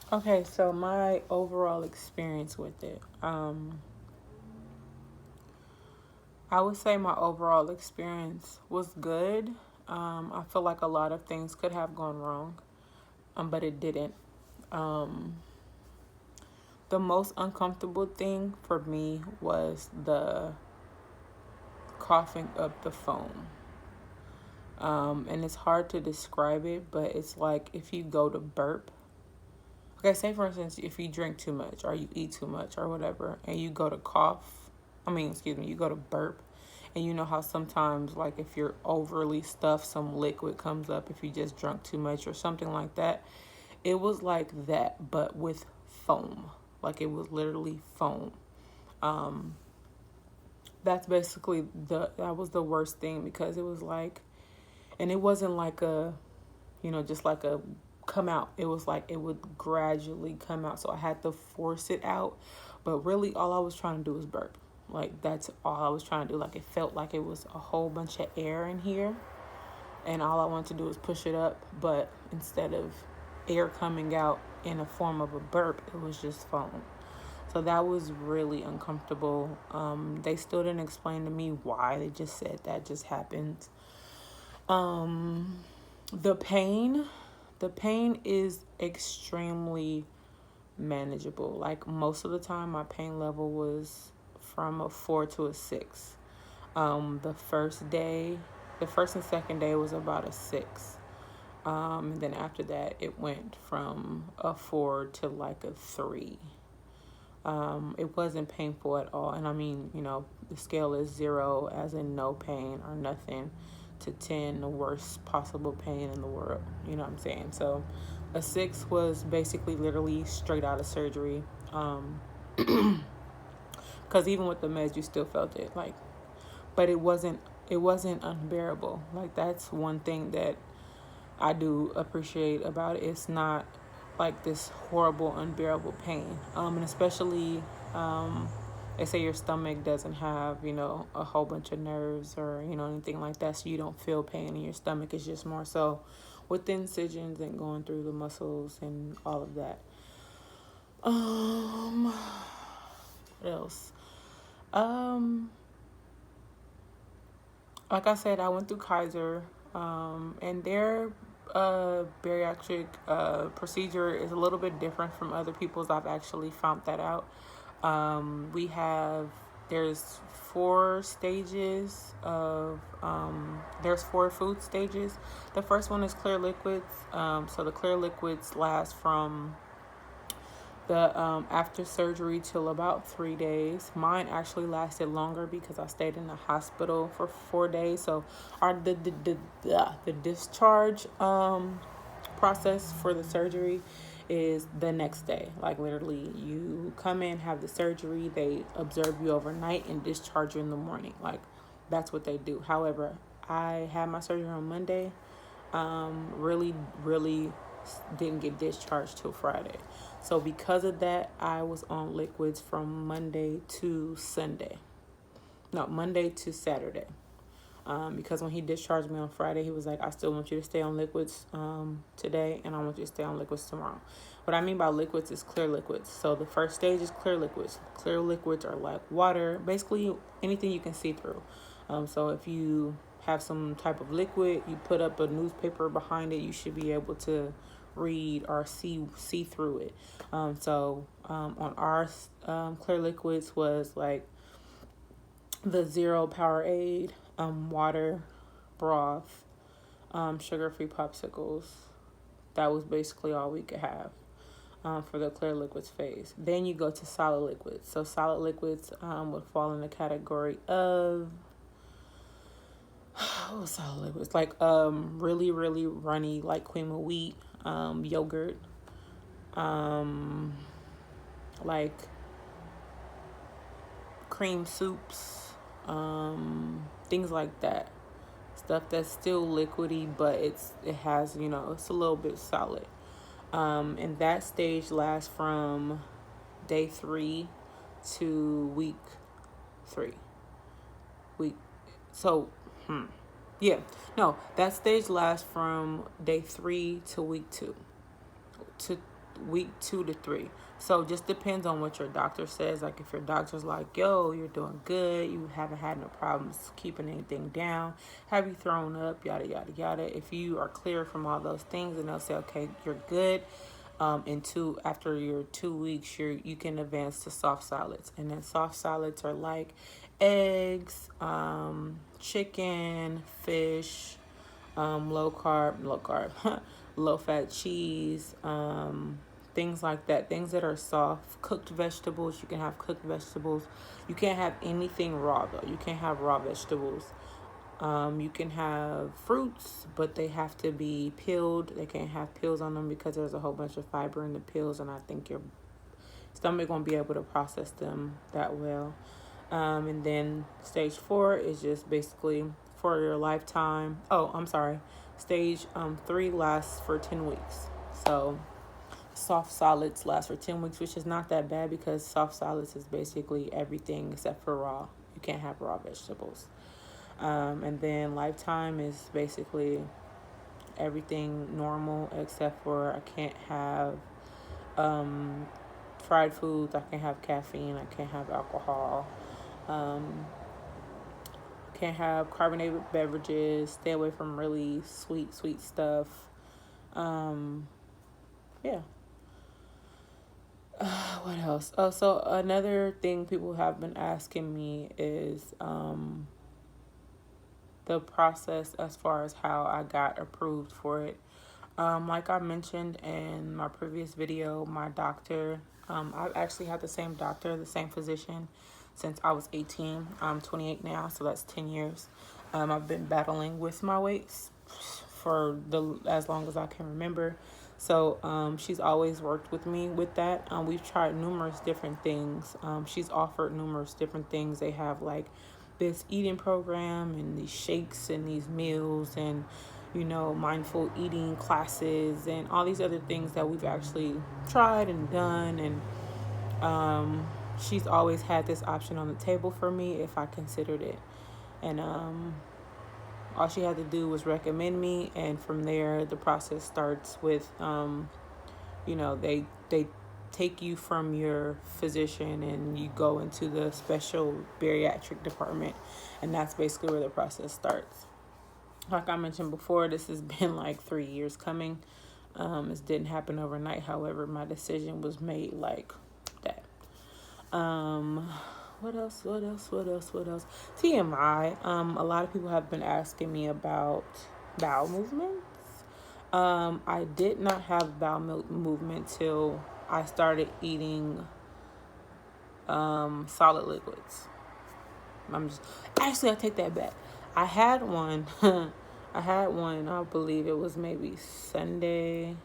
Okay, so my overall experience with it. I would say my overall experience was good. I feel like a lot of things could have gone wrong, but it didn't. Um, the most uncomfortable thing for me was the coughing up the foam. And it's hard to describe it, but it's like if you go to burp. Okay, say for instance, if you drink too much or you eat too much or whatever, and you go to cough, excuse me, you go to burp, and you know how sometimes, like, if you're overly stuffed, some liquid comes up if you just drunk too much or something like that. It was like that, but with foam. Like, it was literally foam. Um, that's basically that was the worst thing because it was like, and it wasn't like a, just like a come out. It was like it would gradually come out. So I had to force it out. But really, all I was trying to do was burp. Like, that's all I was trying to do. Like, it felt like it was a whole bunch of air in here. And all I wanted to do was push it up. But instead of air coming out in a form of a burp, it was just foam. So that was really uncomfortable. They still didn't explain to me why. They just said that just happened. Um, the pain, the pain is extremely manageable. Like, most of the time, my pain level was from a 4 to a 6. The first day, the first and second day was about a 6. And then after that, it went from a 4 to like a 3. It wasn't painful at all. And I mean, the scale is 0, as in no pain or nothing, to 10, the worst possible pain in the world. You know what I'm saying? So a 6 was basically literally straight out of surgery. Because even with the meds, you still felt it. Like, but it wasn't unbearable. Like, that's one thing that I do appreciate about it. It's not like this horrible, unbearable pain. And especially, they say your stomach doesn't have, a whole bunch of nerves or, anything like that. So you don't feel pain in your stomach. It's just more so with the incisions and going through the muscles and all of that. What else? Um, like I said, I went through Kaiser, and their bariatric procedure is a little bit different from other people's. I've actually found that out. We have there's 4 stages of there's 4 food stages. The first one is clear liquids. So the clear liquids last from the after surgery till about 3 days. Mine actually lasted longer because I stayed in the hospital for 4 days. So our the discharge process for the surgery is the next day. Like, literally, you come in, have the surgery, they observe you overnight and discharge you in the morning. Like, that's what they do. However, I had my surgery on Monday. Really, really didn't get discharged till Friday. So because of that, I was on liquids from Monday to Sunday. No, Monday to Saturday. Because when he discharged me on Friday, he was like, I still want you to stay on liquids today, and I want you to stay on liquids tomorrow. What I mean by liquids is clear liquids. So the first stage is clear liquids. Clear liquids are like water, basically anything you can see through. So if you have some type of liquid, you put up a newspaper behind it, you should be able to read or see through it. On our clear liquids was like the zero Powerade, water, broth, sugar-free popsicles. That was basically all we could have for the clear liquids phase. Then you go to solid liquids. So solid liquids would fall in the category of solid liquids, like really, really runny, like cream of wheat, yogurt, um, like cream soups, things like that. Stuff that's still liquidy, but it has, it's a little bit solid. And that stage lasts from day 3 to week 3. Week so yeah, no, that stage lasts from day 3 to week 2 to week 2 to 3. So it just depends on what your doctor says. Like if your doctor's like, yo, you're doing good, you haven't had no problems keeping anything down, have you thrown up, yada yada yada. If you are clear from all those things, and they'll say, okay, you're good. After your 2 weeks, you can advance to soft solids, and then soft solids are like eggs, chicken, fish, low carb, low fat cheese, things like that. Things that are soft, cooked vegetables. You can have cooked vegetables. You can't have anything raw though. You can't have raw vegetables. You can have fruits, but they have to be peeled. They can't have peels on them because there's a whole bunch of fiber in the peels, and I think your stomach won't be able to process them that well. And then stage 4 is just basically for your lifetime. Oh, I'm sorry. Stage 3 lasts for 10 weeks. So soft solids last for 10 weeks, which is not that bad because soft solids is basically everything except for raw. You can't have raw vegetables. And then lifetime is basically everything normal except for I can't have fried foods, I can't have caffeine, I can't have alcohol, can't have carbonated beverages, stay away from really sweet stuff. Yeah. What else? Oh, so another thing people have been asking me is the process as far as how I got approved for it. Like I mentioned in my previous video, my doctor, I've actually had the same doctor, the same physician since I was 18. I'm 28 now, so that's 10 years. I've been battling with my weights for as long as I can remember. So she's always worked with me with that. We've tried numerous different things. She's offered numerous different things. They have like this eating program and these shakes and these meals and mindful eating classes and all these other things that we've actually tried and done. And she's always had this option on the table for me if I considered it. And all she had to do was recommend me, and from there the process starts with they take you from your physician and you go into the special bariatric department, and that's basically where the process starts. Like I mentioned before, this has been like 3 years coming. This didn't happen overnight. However, my decision was made like that. What else? TMI. A lot of people have been asking me about bowel movements. I did not have bowel movement till I started eating solid liquids. I take that back. I had one. I believe it was maybe Sunday,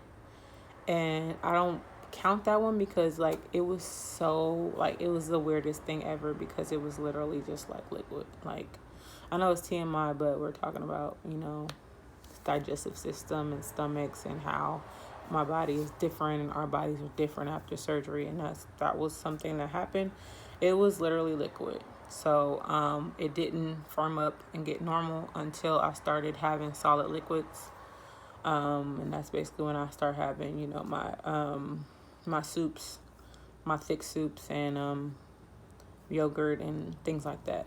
and I don't count that one because it was the weirdest thing ever because it was literally just like liquid. I know it's TMI, but we're talking about digestive system and stomachs and how my body is different and our bodies are different after surgery, and that was something that happened. It was literally liquid. So it didn't firm up and get normal until I started having solid liquids. And that's basically when I start having, my soups, my thick soups, and yogurt and things like that.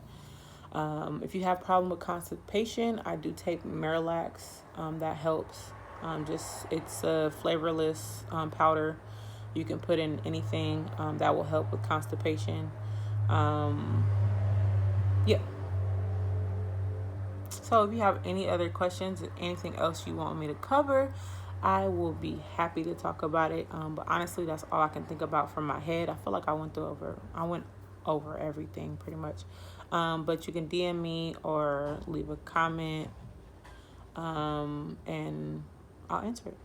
If you have problem with constipation, I do take Marilax. That helps. It's a flavorless powder. You can put in anything that will help with constipation. Yeah. So if you have any other questions, anything else you want me to cover, I will be happy to talk about it. But honestly, that's all I can think about from my head. I feel like I went over everything pretty much. But you can DM me or leave a comment, and I'll answer it.